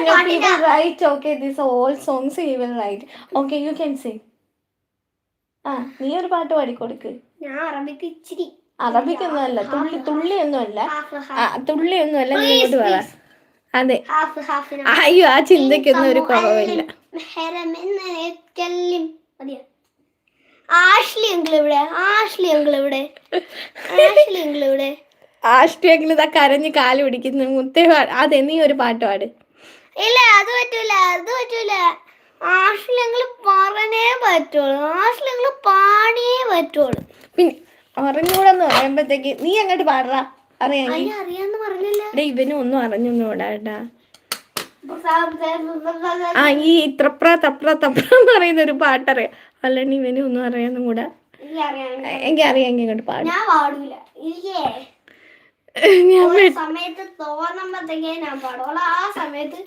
know, he will write, okay, these all songs he will write. Okay, you can sing. നീ ഒരു പാട്ട് പാടിക്കൊടുക്ക്. ഞാൻ അറബിക്ക് ഇച്ചിരി. അറബിക്കൊന്നുമല്ല, തുള്ളിയൊന്നുമല്ല, തുള്ളിയൊന്നുമല്ല, നീ ഇങ്ങോട്ട് പറ. അതെ, അയ്യോ ആ ചിന്തയ്ക്കൊന്നും ഒരു കുറവില്ല. ആഷ്ലി അങ്കിൾ ഇവിടെ, ആഷ്ലി അങ്കിൾ ഇവിടെ, ആഷ്ലി അങ്കിൾ ഇവിടെ. ആഷ്ലി അങ്കിൾ ഇതാ കരഞ്ഞ് കാല് പിടിക്കുന്നു. മുത്തേ അതെ, നീ ഒരു പാട്ട് പാട്. ഇല്ല, അത് പറ്റൂല, അത് പറ്റൂല. ആഷ്ലി അങ്കിൾ പറഞ്ഞേ പറ്റുള്ളൂ, ആഷ്ലി അങ്കിൾ പാടിയേ പറ്റുള്ളൂ. പിന്നെ അറിഞ്ഞൂടെന്ന് പറയുമ്പോഴത്തേക്ക് നീ അങ്ങോട്ട് പാടാ. അറിയാന്ന് പറഞ്ഞില്ല. ഇവനും ഒന്നും അറിഞ്ഞൊന്നുകൂടാ. ഈ തപ്ര തപ്ര തപ്ര എന്ന് പറയുന്ന ഒരു പാട്ടറിയാം, അല്ലാണ്ട് ഇവനും ഒന്നും അറിയാന്നും കൂടാ. എനിക്ക് അറിയാമെങ്കിൽ ഇങ്ങോട്ട് പാടും. ഞാൻ പാടൂല. സമയത്ത് തോന്നുമ്പോഴത്തേക്കേ ഞാൻ പാടുള്ളൂ. ആ സമയത്ത്